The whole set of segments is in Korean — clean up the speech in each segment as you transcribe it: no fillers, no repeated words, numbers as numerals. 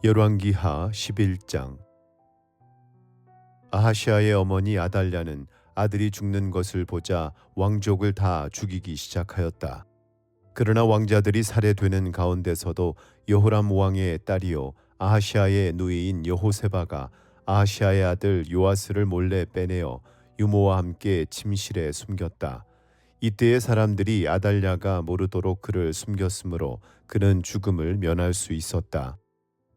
열왕기하 11장. 아하시아의 어머니 아달랴는 아들이 죽는 것을 보자 왕족을 다 죽이기 시작하였다. 그러나 왕자들이 살해되는 가운데서도 여호람 왕의 딸이요 아하시아의 누이인 여호세바가 아하시아의 아들 요아스를 몰래 빼내어 유모와 함께 침실에 숨겼다. 이때의 사람들이 아달랴가 모르도록 그를 숨겼으므로 그는 죽음을 면할 수 있었다.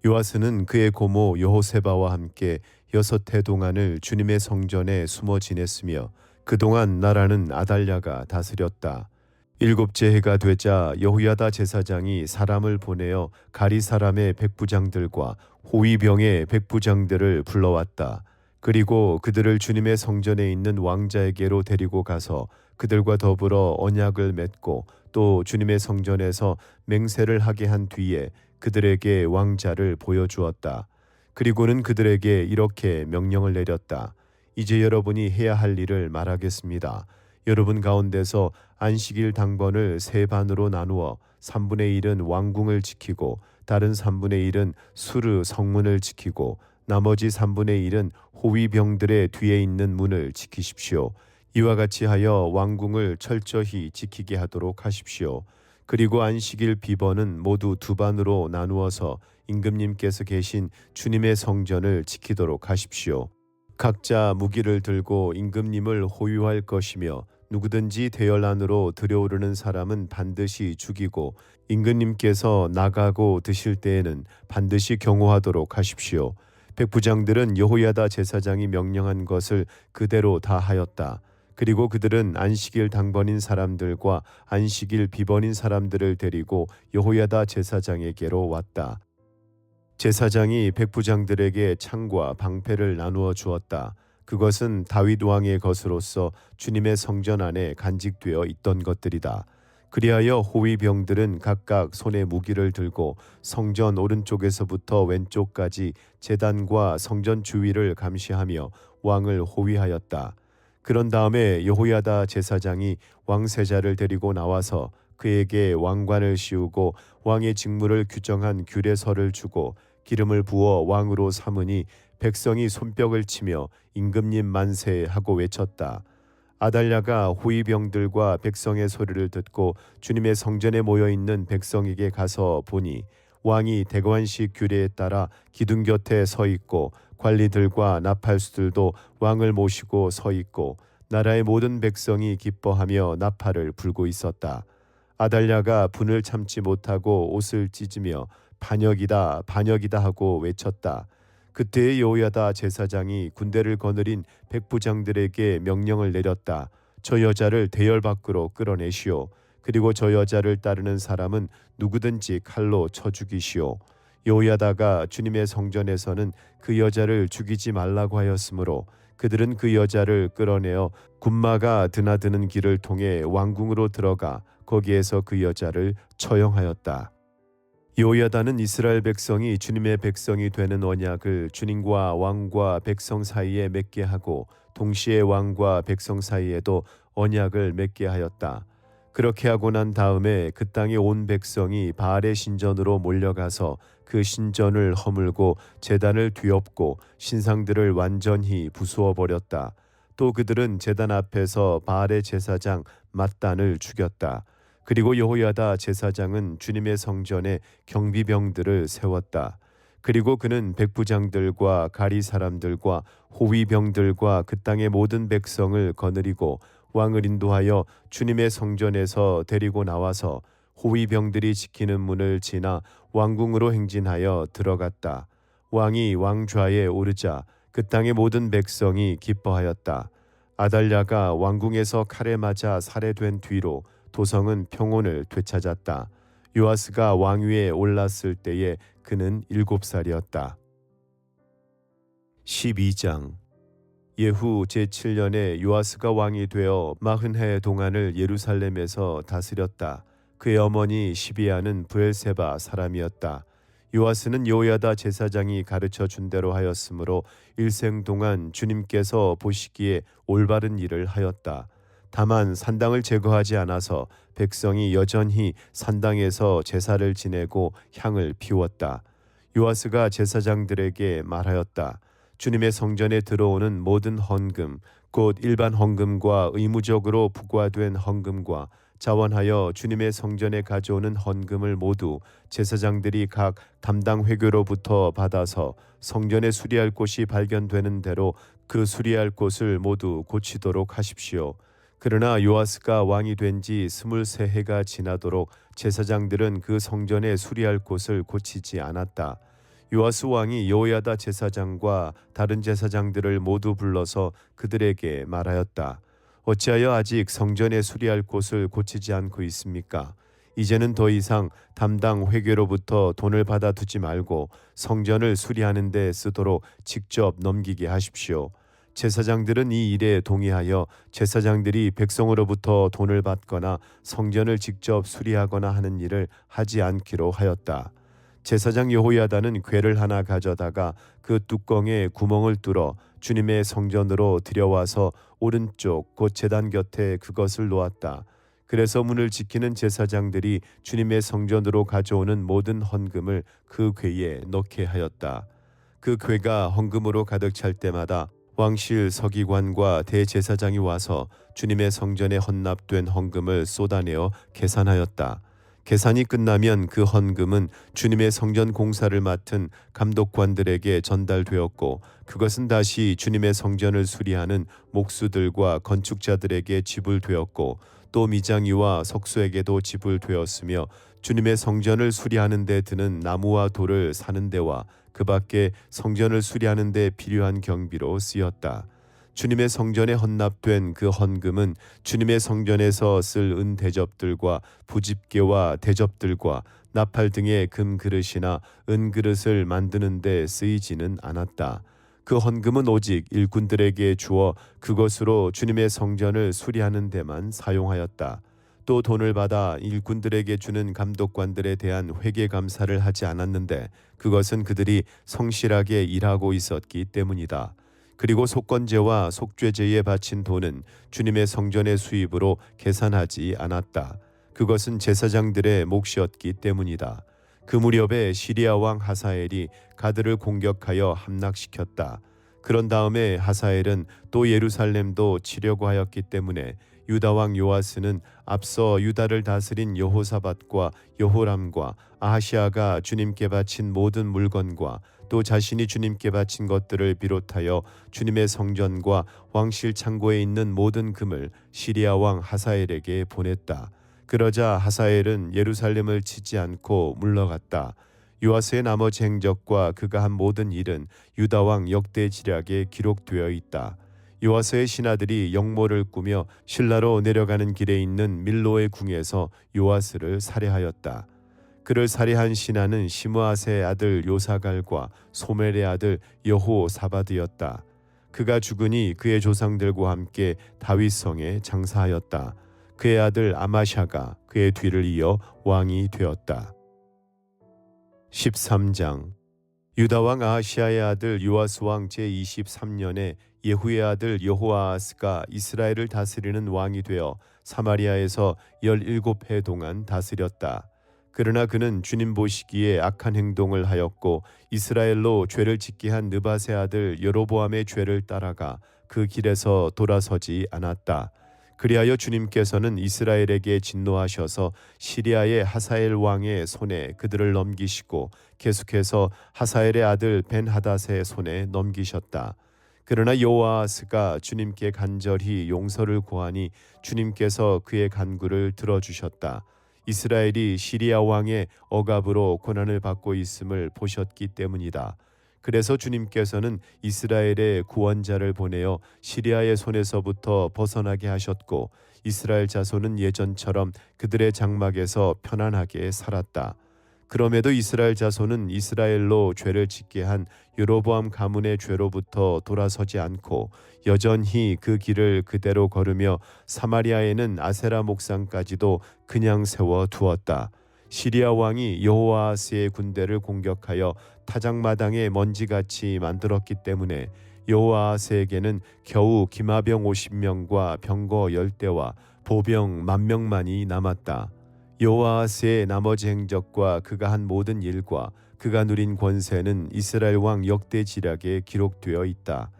요아스는 그의 고모 여호세바와 함께 6해 동안을 주님의 성전에 숨어 지냈으며 그동안 나라는 아달랴가 다스렸다. 7째 해가 되자 여호야다 제사장이 사람을 보내어 가리 사람의 백부장들과 호위병의 백부장들을 불러왔다. 그리고 그들을 주님의 성전에 있는 왕자에게로 데리고 가서 그들과 더불어 언약을 맺고 또 주님의 성전에서 맹세를 하게 한 뒤에 그들에게 왕자를 보여주었다. 그리고는 그들에게 이렇게 명령을 내렸다. 이제 여러분이 해야 할 일을 말하겠습니다. 여러분 가운데서 안식일 당번을 세 반으로 나누어 3분의 1은 왕궁을 지키고 다른 3분의 1은 수르 성문을 지키고 나머지 3분의 1은 호위병들의 뒤에 있는 문을 지키십시오. 이와 같이 하여 왕궁을 철저히 지키게 하도록 하십시오. 그리고 안식일 비번은 모두 2반으로 나누어서 임금님께서 계신 주님의 성전을 지키도록 하십시오. 각자 무기를 들고 임금님을 호위할 것이며 누구든지 대열 안으로 들여오르는 사람은 반드시 죽이고 임금님께서 나가고 드실 때에는 반드시 경호하도록 하십시오. 백부장들은 여호야다 제사장이 명령한 것을 그대로 다 하였다. 그리고 그들은 안식일 당번인 사람들과 안식일 비번인 사람들을 데리고 여호야다 제사장에게로 왔다. 제사장이 백부장들에게 창과 방패를 나누어 주었다. 그것은 다윗 왕의 것으로서 주님의 성전 안에 간직되어 있던 것들이다. 그리하여 호위병들은 각각 손에 무기를 들고 성전 오른쪽에서부터 왼쪽까지 제단과 성전 주위를 감시하며 왕을 호위하였다. 그런 다음에 여호야다 제사장이 왕세자를 데리고 나와서 그에게 왕관을 씌우고 왕의 직무를 규정한 규례서를 주고 기름을 부어 왕으로 삼으니 백성이 손뼉을 치며 임금님 만세 하고 외쳤다. 아달랴가 호위병들과 백성의 소리를 듣고 주님의 성전에 모여있는 백성에게 가서 보니 왕이 대관식 규례에 따라 기둥 곁에 서 있고 관리들과 나팔수들도 왕을 모시고 서 있고 나라의 모든 백성이 기뻐하며 나팔을 불고 있었다. 아달랴가 분을 참지 못하고 옷을 찢으며 반역이다 반역이다 하고 외쳤다. 그때의 여호야다 제사장이 군대를 거느린 백부장들에게 명령을 내렸다. 저 여자를 대열 밖으로 끌어내시오. 그리고 저 여자를 따르는 사람은 누구든지 칼로 쳐 죽이시오. 여호야다가 주님의 성전에서는 그 여자를 죽이지 말라고 하였으므로 그들은 그 여자를 끌어내어 군마가 드나드는 길을 통해 왕궁으로 들어가 거기에서 그 여자를 처형하였다. 여호야다는 이스라엘 백성이 주님의 백성이 되는 언약을 주님과 왕과 백성 사이에 맺게 하고 동시에 왕과 백성 사이에도 언약을 맺게 하였다. 그렇게 하고 난 다음에 그 땅의 온 백성이 바알의 신전으로 몰려가서 그 신전을 허물고 제단을 뒤엎고 신상들을 완전히 부수어 버렸다. 또 그들은 제단 앞에서 바알의 제사장 맏단을 죽였다. 그리고 여호야다 제사장은 주님의 성전에 경비병들을 세웠다. 그리고 그는 백부장들과 가리 사람들과 호위병들과 그 땅의 모든 백성을 거느리고 왕을 인도하여 주님의 성전에서 데리고 나와서 호위병들이 지키는 문을 지나 왕궁으로 행진하여 들어갔다. 왕이 왕좌에 오르자 그 땅의 모든 백성이 기뻐하였다. 아달랴가 왕궁에서 칼에 맞아 살해된 뒤로 도성은 평온을 되찾았다. 요아스가 왕위에 올랐을 때에 그는 7살이었다. 12장. 예후 제7년에 요아스가 왕이 되어 40해 동안을 예루살렘에서 다스렸다. 그의 어머니 시비아는 브엘세바 사람이었다. 요아스는 여호야다 제사장이 가르쳐 준 대로 하였으므로 일생 동안 주님께서 보시기에 올바른 일을 하였다. 다만 산당을 제거하지 않아서 백성이 여전히 산당에서 제사를 지내고 향을 피웠다. 요아스가 제사장들에게 말하였다. 주님의 성전에 들어오는 모든 헌금, 곧 일반 헌금과 의무적으로 부과된 헌금과 자원하여 주님의 성전에 가져오는 헌금을 모두 제사장들이 각 담당 회교로부터 받아서 성전에 수리할 곳이 발견되는 대로 그 수리할 곳을 모두 고치도록 하십시오. 그러나 요아스가 왕이 된 지 23해가 지나도록 제사장들은 그 성전에 수리할 곳을 고치지 않았다. 요아스 왕이 여호야다 제사장과 다른 제사장들을 모두 불러서 그들에게 말하였다. 어찌하여 아직 성전에 수리할 곳을 고치지 않고 있습니까? 이제는 더 이상 담당 회계로부터 돈을 받아 두지 말고 성전을 수리하는 데 쓰도록 직접 넘기게 하십시오. 제사장들은 이 일에 동의하여 제사장들이 백성으로부터 돈을 받거나 성전을 직접 수리하거나 하는 일을 하지 않기로 하였다. 제사장 여호야다는 궤를 하나 가져다가 그 뚜껑에 구멍을 뚫어 주님의 성전으로 들여와서 오른쪽 곧 제단 곁에 그것을 놓았다. 그래서 문을 지키는 제사장들이 주님의 성전으로 가져오는 모든 헌금을 그 궤에 넣게 하였다. 그 궤가 헌금으로 가득 찰 때마다 왕실 서기관과 대제사장이 와서 주님의 성전에 헌납된 헌금을 쏟아내어 계산하였다. 계산이 끝나면 그 헌금은 주님의 성전 공사를 맡은 감독관들에게 전달되었고 그것은 다시 주님의 성전을 수리하는 목수들과 건축자들에게 지불되었고 또 미장이와 석수에게도 지불되었으며 주님의 성전을 수리하는 데 드는 나무와 돌을 사는 데와 그 밖에 성전을 수리하는 데 필요한 경비로 쓰였다. 주님의 성전에 헌납된 그 헌금은 주님의 성전에서 쓸 은 대접들과 부집게와 대접들과 나팔 등의 금 그릇이나 은 그릇을 만드는 데 쓰이지는 않았다. 그 헌금은 오직 일꾼들에게 주어 그것으로 주님의 성전을 수리하는 데만 사용하였다. 또 돈을 받아 일꾼들에게 주는 감독관들에 대한 회계 감사를 하지 않았는데 그것은 그들이 성실하게 일하고 있었기 때문이다. 그리고 속건제와 속죄제에 바친 돈은 주님의 성전의 수입으로 계산하지 않았다. 그것은 제사장들의 몫이었기 때문이다. 그 무렵에 시리아 왕 하사엘이 가드를 공격하여 함락시켰다. 그런 다음에 하사엘은 또 예루살렘도 치려고 하였기 때문에 유다 왕 요아스는 앞서 유다를 다스린 여호사밧과 여호람과 아하시아가 주님께 바친 모든 물건과 또 자신이 주님께 바친 것들을 비롯하여 주님의 성전과 왕실 창고에 있는 모든 금을 시리아 왕 하사엘에게 보냈다. 그러자 하사엘은 예루살렘을 치지 않고 물러갔다. 요아스의 나머지 행적과 그가 한 모든 일은 유다 왕 역대지략에 기록되어 있다. 요아스의 신하들이 영모를 꾸며 실라로 내려가는 길에 있는 밀로의 궁에서 요아스를 살해하였다. 그를 살해한 신하는 시므아세의 아들 요사갈과 소멜의 아들 여호사밧이었다. 그가 죽으니 그의 조상들과 함께 다윗성에 장사하였다. 그의 아들 아마샤가 그의 뒤를 이어 왕이 되었다. 13장 유다 왕 아하시아의 아들 요아스 왕 제23년에 예후의 아들 여호아하스가 이스라엘을 다스리는 왕이 되어 사마리아에서 17해 동안 다스렸다. 그러나 그는 주님 보시기에 악한 행동을 하였고 이스라엘로 죄를 짓게 한 느밧의 아들 여로보암의 죄를 따라가 그 길에서 돌아서지 않았다. 그리하여 주님께서는 이스라엘에게 진노하셔서 시리아의 하사엘 왕의 손에 그들을 넘기시고 계속해서 하사엘의 아들 벤하닷의 손에 넘기셨다. 그러나 여호아하스가 주님께 간절히 용서를 구하니 주님께서 그의 간구를 들어주셨다. 이스라엘이 시리아 왕의 억압으로 고난을 받고 있음을 보셨기 때문이다. 그래서 주님께서는 이스라엘의 구원자를 보내어 시리아의 손에서부터 벗어나게 하셨고 이스라엘 자손은 예전처럼 그들의 장막에서 편안하게 살았다. 그럼에도 이스라엘 자손은 이스라엘로 죄를 짓게 한 여로보암 가문의 죄로부터 돌아서지 않고 여전히 그 길을 그대로 걸으며 사마리아에는 아세라 목상까지도 그냥 세워 두었다. 시리아 왕이 여호아하스의 군대를 공격하여 타작마당에 먼지같이 만들었기 때문에 여호아하스에게는 겨우 기마병 50명과 병거 10대와 보병 10,000명만이 남았다. 여호아스의 나머지 행적과 그가 한 모든 일과 그가 누린 권세는 이스라엘 왕 역대지략에 기록되어 있다.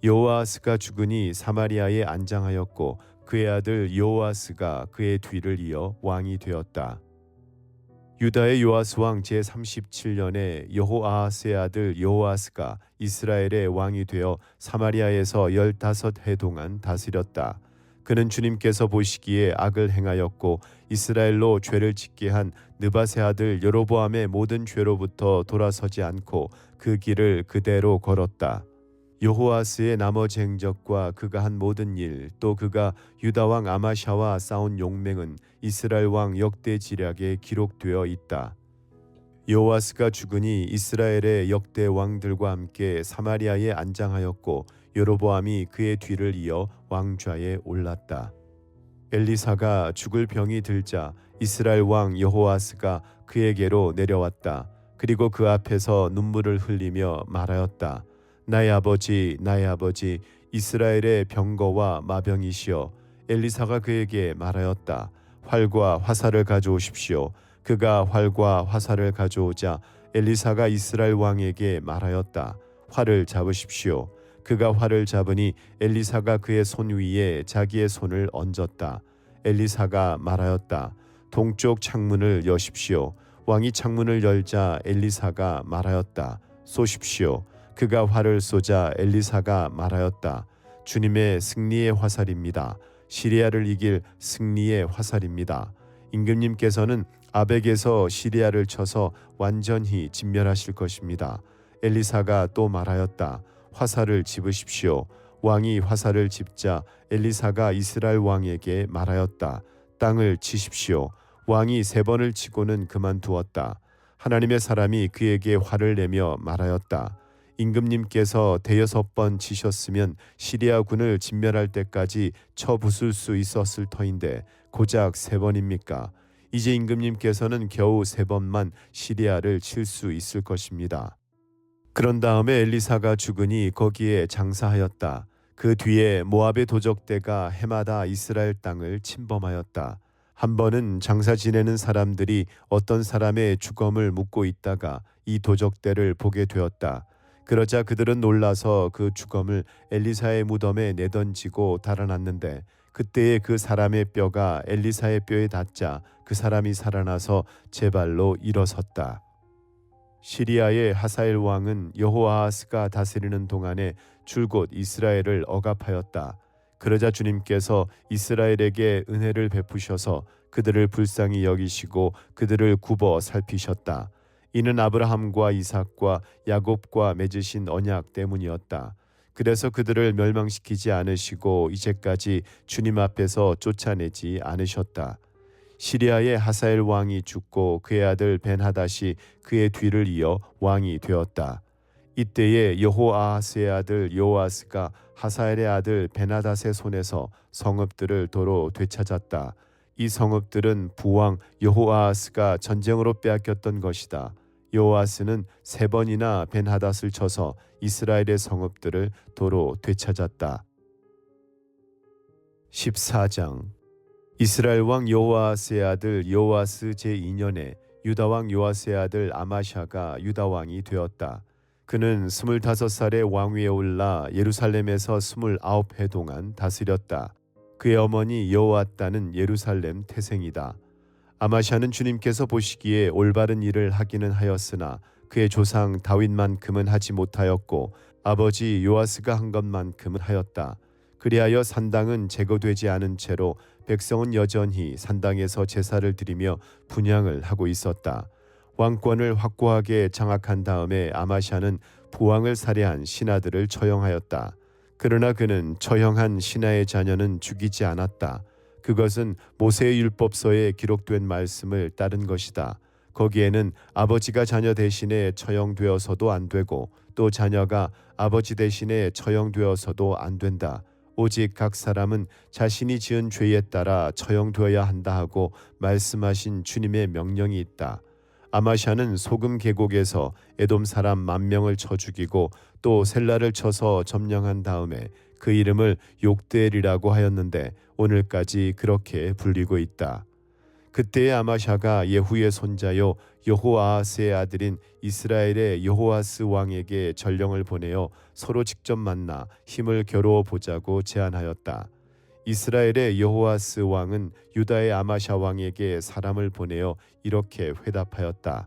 여호아스가 죽으니 사마리아에 안장하였고 그의 아들 여호아스가 그의 뒤를 이어 왕이 되었다. 유다의 요아스 왕 제37년에 여호아하스의 아들 여호아스가 이스라엘의 왕이 되어 사마리아에서 15해 동안 다스렸다. 그는 주님께서 보시기에 악을 행하였고 이스라엘로 죄를 짓게 한 느밧의 아들 여로보암의 모든 죄로부터 돌아서지 않고 그 길을 그대로 걸었다. 여호아스의 나머지 행적과 그가 한 모든 일, 또 그가 유다 왕 아마샤와 싸운 용맹은 이스라엘 왕 역대지략에 기록되어 있다. 여호아스가 죽으니 이스라엘의 역대 왕들과 함께 사마리아에 안장하였고 여로보암이 그의 뒤를 이어 왕좌에 올랐다. 엘리사가 죽을 병이 들자 이스라엘 왕 여호아스가 그에게로 내려왔다. 그리고 그 앞에서 눈물을 흘리며 말하였다. 나의 아버지, 나의 아버지, 이스라엘의 병거와 마병이시여. 엘리사가 그에게 말하였다. 활과 화살을 가져오십시오. 그가 활과 화살을 가져오자 엘리사가 이스라엘 왕에게 말하였다. 활을 잡으십시오. 그가 활을 잡으니 엘리사가 그의 손 위에 자기의 손을 얹었다. 엘리사가 말하였다. 동쪽 창문을 여십시오. 왕이 창문을 열자 엘리사가 말하였다. 쏘십시오. 그가 활을 쏘자 엘리사가 말하였다. 주님의 승리의 화살입니다. 시리아를 이길 승리의 화살입니다. 임금님께서는 아벡에서 시리아를 쳐서 완전히 진멸하실 것입니다. 엘리사가 또 말하였다. 화살을 집으십시오. 왕이 화살을 집자 엘리사가 이스라엘 왕에게 말하였다. 땅을 치십시오. 왕이 3번을 치고는 그만두었다. 하나님의 사람이 그에게 화를 내며 말하였다. 임금님께서 6번 치셨으면 시리아군을 진멸할 때까지 쳐 부술 수 있었을 터인데 고작 3번입니까? 이제 임금님께서는 겨우 3번만 시리아를 칠 수 있을 것입니다. 그런 다음에 엘리사가 죽으니 거기에 장사하였다. 그 뒤에 모압의 도적대가 해마다 이스라엘 땅을 침범하였다. 한 번은 장사 지내는 사람들이 어떤 사람의 주검을 묻고 있다가 이 도적대를 보게 되었다. 그러자 그들은 놀라서 그 주검을 엘리사의 무덤에 내던지고 달아났는데 그때에 그 사람의 뼈가 엘리사의 뼈에 닿자 그 사람이 살아나서 제 발로 일어섰다. 시리아의 하사엘 왕은 여호아하스가 다스리는 동안에 줄곧 이스라엘을 억압하였다. 그러자 주님께서 이스라엘에게 은혜를 베푸셔서 그들을 불쌍히 여기시고 그들을 굽어 살피셨다. 이는 아브라함과 이삭과 야곱과 맺으신 언약 때문이었다. 그래서 그들을 멸망시키지 않으시고 이제까지 주님 앞에서 쫓아내지 않으셨다. 시리아의 하사엘 왕이 죽고 그의 아들 벤하닷이 그의 뒤를 이어 왕이 되었다. 이때에 여호아하스의 아들 요아스가 하사엘의 아들 벤하닷의 손에서 성읍들을 도로 되찾았다. 이 성읍들은 부왕 여호아하스가 전쟁으로 빼앗겼던 것이다. 여호아스는 3번이나 벤하닷을 쳐서 이스라엘의 성읍들을 도로 되찾았다. 14장 이스라엘 왕 여호아스의 아들 여호아스 제2년에 유다 왕 요아스의 아들 아마샤가 유다 왕이 되었다. 그는 25살에 왕위에 올라 예루살렘에서 29해 동안 다스렸다. 그의 어머니 여호아따는 예루살렘 태생이다. 아마샤는 주님께서 보시기에 올바른 일을 하기는 하였으나 그의 조상 다윗만큼은 하지 못하였고 아버지 요아스가 한 것만큼은 하였다. 그리하여 산당은 제거되지 않은 채로 백성은 여전히 산당에서 제사를 드리며 분향을 하고 있었다. 왕권을 확고하게 장악한 다음에 아마샤는 부왕을 살해한 신하들을 처형하였다. 그러나 그는 처형한 신하의 자녀는 죽이지 않았다. 그것은 모세의 율법서에 기록된 말씀을 따른 것이다. 거기에는 아버지가 자녀 대신에 처형되어서도 안 되고 또 자녀가 아버지 대신에 처형되어서도 안 된다. 오직 각 사람은 자신이 지은 죄에 따라 처형되어야 한다 하고 말씀하신 주님의 명령이 있다. 아마샤는 소금 계곡에서 에돔 사람 10,000명을 쳐 죽이고 또 셀라를 쳐서 점령한 다음에 그 이름을 욕대엘이라고 하였는데 오늘까지 그렇게 불리고 있다. 그때의 아마샤가 예후의 손자요 여호아하스의 아들인 이스라엘의 여호아스 왕에게 전령을 보내어 서로 직접 만나 힘을 겨루어 보자고 제안하였다. 이스라엘의 여호아스 왕은 유다의 아마샤 왕에게 사람을 보내어 이렇게 회답하였다.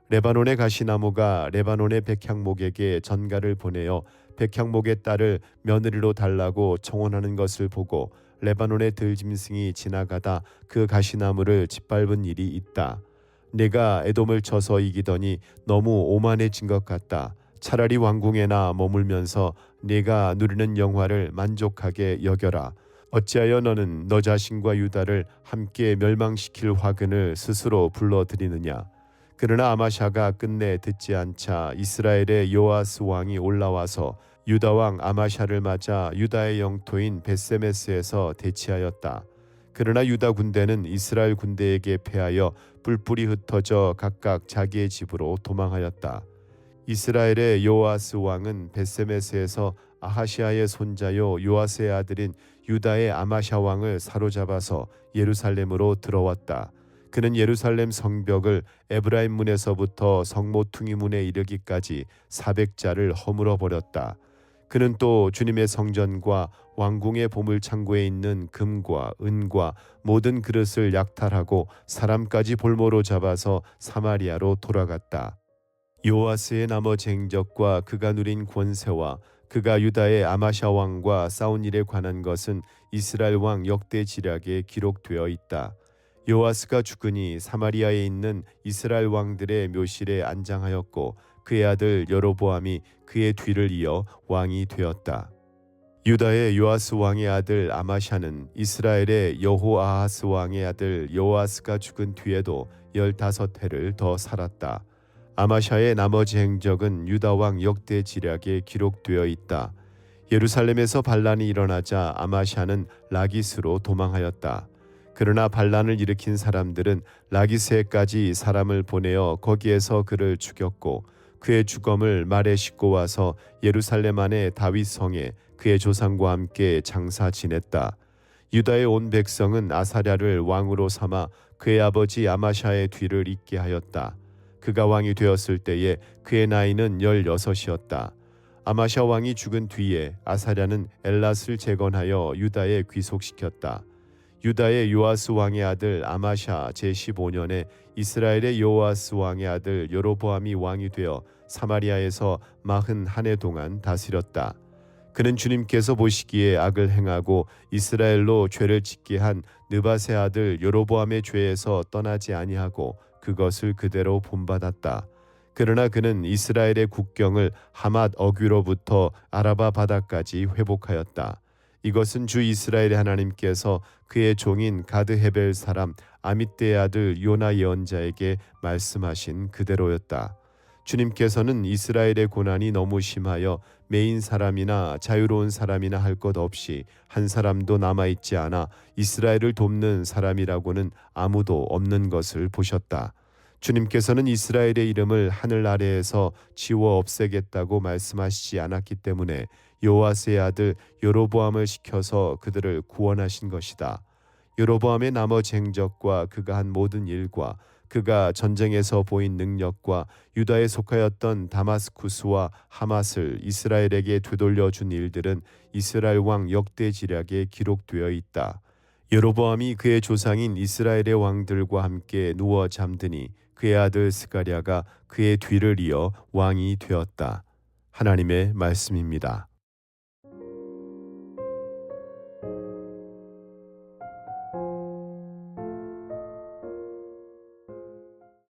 레바논의 가시나무가 레바논의 백향목에게 전가를 보내어 백향목의 딸을 며느리로 달라고 청혼하는 것을 보고 레바논의 들짐승이 지나가다 그 가시나무를 짓밟은 일이 있다. 내가 에돔을 쳐서 이기더니 너무 오만해진 것 같다. 차라리 왕궁에나 머물면서 네가 누리는 영화를 만족하게 여겨라. 어찌하여 너는 너 자신과 유다를 함께 멸망시킬 화근을 스스로 불러들이느냐. 그러나 아마샤가 끝내 듣지 않자 이스라엘의 요아스 왕이 올라와서 유다 왕 아마샤를 맞아 유다의 영토인 벳세메스에서 대치하였다. 그러나 유다 군대는 이스라엘 군대에게 패하여 뿔뿔이 흩어져 각각 자기의 집으로 도망하였다. 이스라엘의 요아스 왕은 벳세메스에서 아하시아의 손자요 요아스의 아들인 유다의 아마샤 왕을 사로잡아서 예루살렘으로 들어왔다. 그는 예루살렘 성벽을 에브라임 문에서부터 성모퉁이 문에 이르기까지 400자를 허물어 버렸다. 그는 또 주님의 성전과 왕궁의 보물창고에 있는 금과 은과 모든 그릇을 약탈하고 사람까지 볼모로 잡아서 사마리아로 돌아갔다. 요아스의 나머지 행적과 그가 누린 권세와 그가 유다의 아마샤 왕과 싸운 일에 관한 것은 이스라엘 왕 역대지략에 기록되어 있다. 요아스가 죽으니 사마리아에 있는 이스라엘 왕들의 묘실에 안장하였고 그의 아들 여로보암이 그의 뒤를 이어 왕이 되었다. 유다의 요아스 왕의 아들 아마샤는 이스라엘의 여호아하스 왕의 아들 요아스가 죽은 뒤에도 15해를 더 살았다. 아마샤의 나머지 행적은 유다 왕 역대지략에 기록되어 있다. 예루살렘에서 반란이 일어나자 아마샤는 라기스로 도망하였다. 그러나 반란을 일으킨 사람들은 라기스에까지 사람을 보내어 거기에서 그를 죽였고 그의 주검을 말에 싣고 와서 예루살렘 안의 다윗 성에 그의 조상과 함께 장사 지냈다. 유다의 온 백성은 아사랴를 왕으로 삼아 그의 아버지 아마샤의 뒤를 잇게 하였다. 그가 왕이 되었을 때에 그의 나이는 16이었다. 아마샤 왕이 죽은 뒤에 아사랴는 엘랏을 재건하여 유다에 귀속시켰다. 유다의 요아스 왕의 아들 아마샤 제15년에 이스라엘의 요아스 왕의 아들 여로보암이 왕이 되어 사마리아에서 41해 동안 다스렸다. 그는 주님께서 보시기에 악을 행하고 이스라엘로 죄를 짓게 한 느밧의 아들 여로보암의 죄에서 떠나지 아니하고 그것을 그대로 본받았다. 그러나 그는 이스라엘의 국경을 하맛 어귀로부터 아라바 바다까지 회복하였다. 이것은 주 이스라엘의 하나님께서 그의 종인 가드 헤벨 사람 아mit대의 아들 요나 예언자에게 말씀하신 그대로였다. 주님께서는 이스라엘의 고난이 너무 심하여 매인 사람이나 자유로운 사람이나 할 것 없이 한 사람도 남아있지 않아 이스라엘을 돕는 사람이라고는 아무도 없는 것을 보셨다. 주님께서는 이스라엘의 이름을 하늘 아래에서 지워 없애겠다고 말씀하시지 않았기 때문에 요아스의 아들 여로보암을 시켜서 그들을 구원하신 것이다. 여로보암의 나머지 행적과 그가 한 모든 일과 그가 전쟁에서 보인 능력과 유다에 속하였던 다마스쿠스와 하맛을 이스라엘에게 되돌려 준 일들은 이스라엘 왕 역대지략에 기록되어 있다. 여로보암이 그의 조상인 이스라엘의 왕들과 함께 누워 잠드니 그의 아들 스가랴가 그의 뒤를 이어 왕이 되었다. 하나님의 말씀입니다.